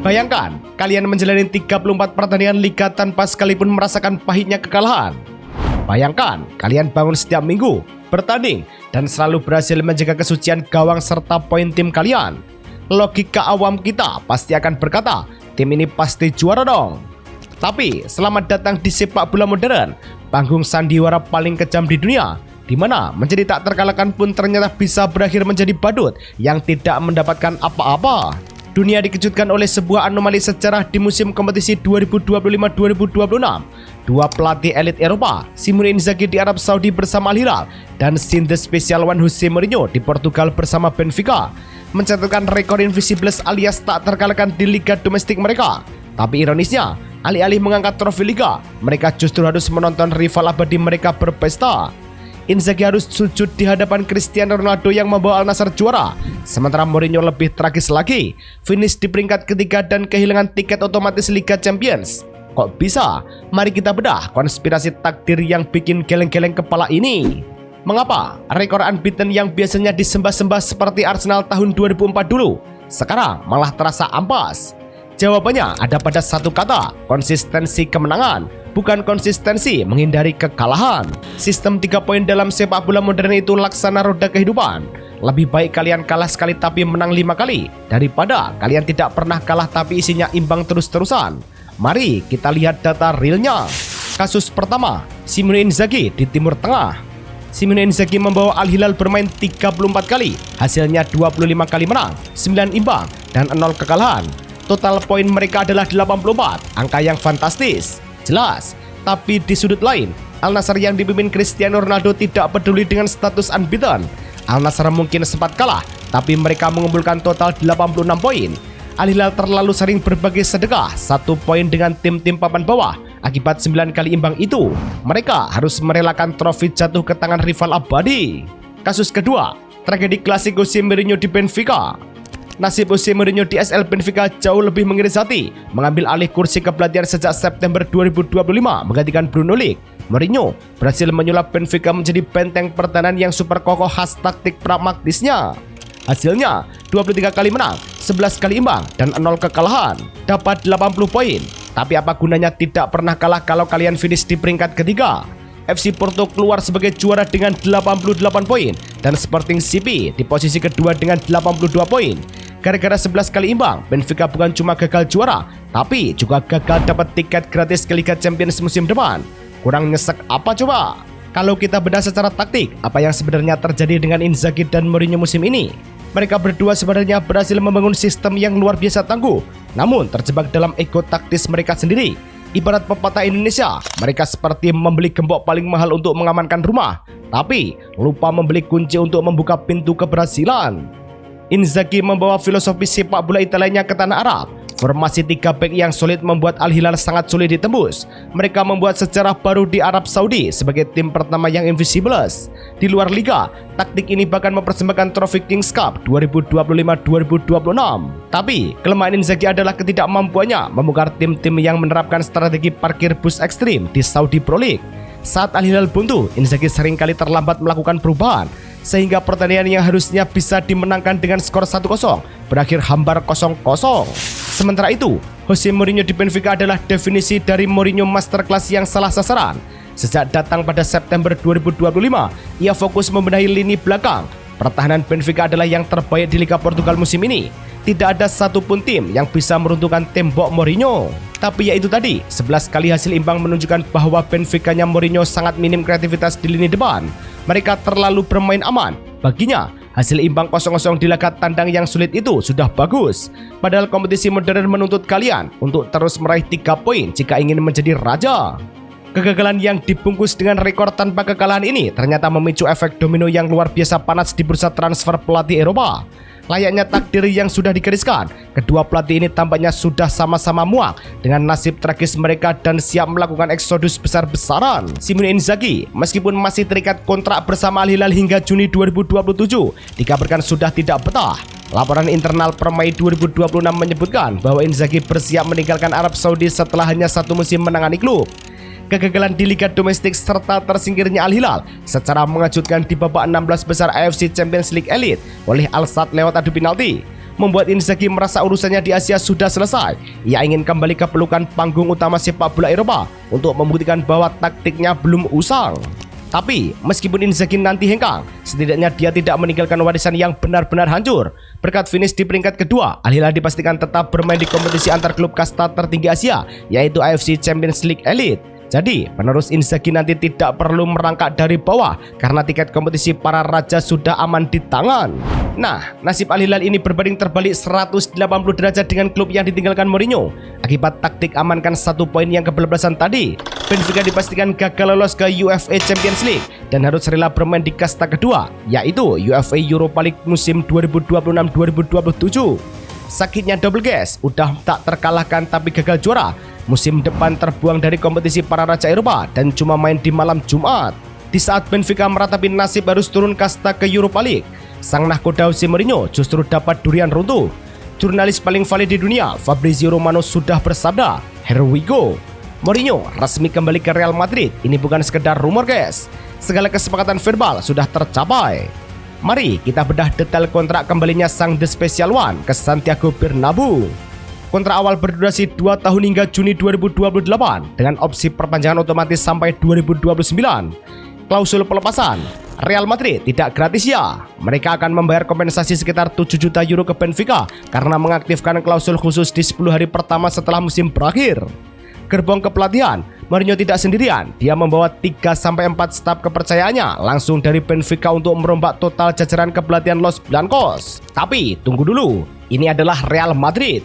Bayangkan, kalian menjalani 34 pertandingan liga tanpa sekalipun merasakan pahitnya kekalahan. Bayangkan, kalian bangun setiap minggu, bertanding, dan selalu berhasil menjaga kesucian gawang serta poin tim kalian. Logika awam kita pasti akan berkata, tim ini pasti juara dong. Tapi, selamat datang di sepak bola modern, panggung sandiwara paling kejam di dunia, di mana menjadi tak terkalahkan pun ternyata bisa berakhir menjadi badut yang tidak mendapatkan apa-apa. Dunia dikejutkan oleh sebuah anomali sejarah di musim kompetisi 2025-2026. Dua pelatih elit Eropa, Simone Inzaghi di Arab Saudi bersama Al Hilal, dan Sin the Special One Jose Mourinho di Portugal bersama Benfica, mencatatkan rekor invisibles alias tak terkalahkan di liga domestik mereka. Tapi ironisnya, alih-alih mengangkat trofi liga, mereka justru harus menonton rival abadi mereka berpesta. Inzaghi harus sujud di hadapan Cristiano Ronaldo yang membawa Al Nassr juara. Sementara Mourinho lebih tragis lagi, finish di peringkat ketiga dan kehilangan tiket otomatis Liga Champions. Kok bisa? Mari kita bedah konspirasi takdir yang bikin geleng-geleng kepala ini. Mengapa rekor unbeaten yang biasanya disembah-sembah seperti Arsenal tahun 2004 dulu, sekarang malah terasa ampas? Jawabannya ada pada satu kata, konsistensi kemenangan, bukan konsistensi menghindari kekalahan. Sistem 3 poin dalam sepak bola modern itu laksana roda kehidupan. Lebih baik kalian kalah sekali tapi menang 5 kali, daripada kalian tidak pernah kalah tapi isinya imbang terus-terusan. Mari kita lihat data realnya. Kasus pertama, Simone Inzaghi di Timur Tengah. Simone Inzaghi membawa Al Hilal bermain 34 kali, hasilnya 25 kali menang, 9 imbang, dan 0 kekalahan. Total poin mereka adalah 84, angka yang fantastis. Jelas, tapi di sudut lain, Al Nassr yang dipimpin Cristiano Ronaldo tidak peduli dengan status unbeaten. Al Nassr mungkin sempat kalah, tapi mereka mengumpulkan total 86 poin. Al Hilal terlalu sering berbagi sedekah 1 poin dengan tim-tim papan bawah. Akibat 9 kali imbang itu, mereka harus merelakan trofi jatuh ke tangan rival abadi. Kasus kedua, tragedi klasik Jose Mourinho di Benfica. Nasib Jose Mourinho di SL Benfica jauh lebih mengiris hati. Mengambil alih kursi kepelatihan sejak September 2025 menggantikan Bruno Lage, Mourinho berhasil menyulap Benfica menjadi benteng pertahanan yang super kokoh khas taktik pragmatisnya. Hasilnya 23 kali menang, 11 kali imbang, dan 0 kekalahan. Dapat 80 poin. Tapi apa gunanya tidak pernah kalah kalau kalian finish di peringkat ketiga? FC Porto keluar sebagai juara dengan 88 poin dan Sporting CP di posisi kedua dengan 82 poin. Gara-gara 11 kali imbang, Benfica bukan cuma gagal juara, tapi juga gagal dapat tiket gratis ke Liga Champions musim depan. Kurang nyesek apa coba? Kalau kita bedah secara taktik, apa yang sebenarnya terjadi dengan Inzaghi dan Mourinho musim ini? Mereka berdua sebenarnya berhasil membangun sistem yang luar biasa tangguh, namun terjebak dalam ego taktis mereka sendiri. Ibarat pepatah Indonesia, mereka seperti membeli gembok paling mahal untuk mengamankan rumah, tapi lupa membeli kunci untuk membuka pintu keberhasilan. Inzaghi membawa filosofi sepak bola Italianya ke tanah Arab. Formasi 3 back yang solid membuat Al Hilal sangat sulit ditembus. Mereka membuat sejarah baru di Arab Saudi sebagai tim pertama yang invisibles. Di luar liga, taktik ini bahkan mempersembahkan trofi Kings Cup 2025-2026. Tapi, kelemahan Inzaghi adalah ketidakmampuannya membongkar tim-tim yang menerapkan strategi parkir bus ekstrim di Saudi Pro League. Saat Al Hilal buntu, Inzaghi seringkali terlambat melakukan perubahan, sehingga pertandingan yang harusnya bisa dimenangkan dengan skor 1-0 berakhir hambar 0-0. Sementara itu, Jose Mourinho di Benfica adalah definisi dari Mourinho masterclass yang salah sasaran. Sejak datang pada September 2025, ia fokus membenahi lini belakang. Pertahanan Benfica adalah yang terbaik di Liga Portugal musim ini. Tidak ada satupun tim yang bisa meruntuhkan tembok Mourinho. Tapi yaitu tadi, 11 kali hasil imbang menunjukkan bahwa Benfica-nya Mourinho sangat minim kreativitas di lini depan. Mereka terlalu bermain aman. Baginya, hasil imbang 0-0 di laga tandang yang sulit itu sudah bagus. Padahal kompetisi modern menuntut kalian untuk terus meraih 3 poin jika ingin menjadi raja. Kegagalan yang dibungkus dengan rekor tanpa kekalahan ini ternyata memicu efek domino yang luar biasa panas di bursa transfer pelatih Eropa. Layaknya takdir yang sudah digariskan, kedua pelatih ini tampaknya sudah sama-sama muak dengan nasib tragis mereka dan siap melakukan eksodus besar-besaran. Simone Inzaghi, meskipun masih terikat kontrak bersama Al Hilal hingga Juni 2027, dikabarkan sudah tidak betah. Laporan internal Permai 2026 menyebutkan bahwa Inzaghi bersiap meninggalkan Arab Saudi setelah hanya 1 musim menangani klub. Kegagalan di Liga Domestik serta tersingkirnya Al Hilal secara mengejutkan di babak 16 besar AFC Champions League Elite oleh Al Sadd lewat adu penalti membuat Inzaghi merasa urusannya di Asia sudah selesai. Ia ingin kembali ke pelukan panggung utama sepak bola Eropa untuk membuktikan bahwa taktiknya belum usang. Tapi, meskipun Inzaghi nanti hengkang, setidaknya dia tidak meninggalkan warisan yang benar-benar hancur. Berkat finish di peringkat kedua, Al Hilal dipastikan tetap bermain di kompetisi antar klub kasta tertinggi Asia, yaitu AFC Champions League Elite. Jadi, penerus Inzaghi nanti tidak perlu merangkak dari bawah karena tiket kompetisi para raja sudah aman di tangan. Nah, nasib Al Hilal ini berbanding terbalik 180 derajat dengan klub yang ditinggalkan Mourinho. Akibat taktik amankan 1 poin yang kebablasan tadi, Benfica dipastikan gagal lolos ke UEFA Champions League dan harus rela bermain di kasta kedua, yaitu UEFA Europa League musim 2026-2027. Sakitnya double gas, udah tak terkalahkan tapi gagal juara. Musim depan terbuang dari kompetisi para raja Eropa dan cuma main di malam Jumat. Di saat Benfica meratapi nasib harus turun kasta ke Europa League, sang nahkoda Jose Mourinho justru dapat durian runtuh. Jurnalis paling valid di dunia, Fabrizio Romano sudah bersabda, "Here we go." Mourinho resmi kembali ke Real Madrid. Ini bukan sekedar rumor, guys. Segala kesepakatan verbal sudah tercapai. Mari kita bedah detail kontrak kembalinya sang The Special One ke Santiago Bernabeu. Kontrak awal berdurasi 2 tahun hingga Juni 2028 dengan opsi perpanjangan otomatis sampai 2029. Klausul pelepasan, Real Madrid tidak gratis ya. Mereka akan membayar kompensasi sekitar 7 juta euro ke Benfica karena mengaktifkan klausul khusus di 10 hari pertama setelah musim berakhir. Gerbong kepelatihan, Mourinho tidak sendirian. Dia membawa 3-4 staf kepercayaannya langsung dari Benfica untuk merombak total jajaran kepelatihan Los Blancos. Tapi tunggu dulu, ini adalah Real Madrid,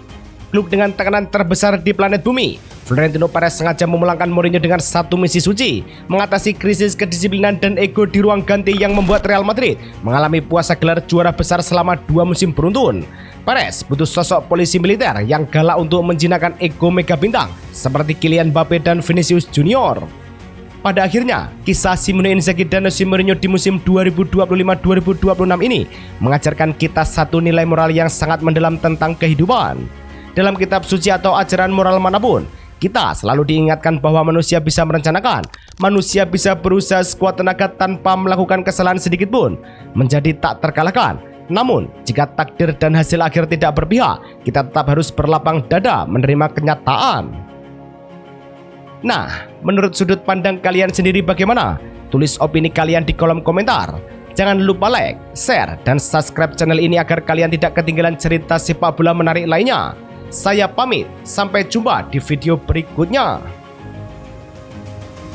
klub dengan tekanan terbesar di planet bumi. Florentino Perez sengaja memulangkan Mourinho dengan satu misi suci, mengatasi krisis kedisiplinan dan ego di ruang ganti yang membuat Real Madrid mengalami puasa gelar juara besar selama 2 musim beruntun. Perez butuh sosok polisi militer yang galak untuk menjinakkan ego mega bintang seperti Kylian Mbappe dan Vinicius Junior. Pada akhirnya, kisah Simone Inzaghi dan Jose Mourinho di musim 2025-2026 ini mengajarkan kita satu nilai moral yang sangat mendalam tentang kehidupan. Dalam kitab suci atau ajaran moral manapun, kita selalu diingatkan bahwa manusia bisa merencanakan, manusia bisa berusaha sekuat tenaga tanpa melakukan kesalahan sedikit pun, menjadi tak terkalahkan. Namun, jika takdir dan hasil akhir tidak berpihak, kita tetap harus berlapang dada menerima kenyataan. Nah, menurut sudut pandang kalian sendiri bagaimana? Tulis opini kalian di kolom komentar. Jangan lupa like, share, dan subscribe channel ini agar kalian tidak ketinggalan cerita sepak bola menarik lainnya. Saya pamit, sampai jumpa di video berikutnya.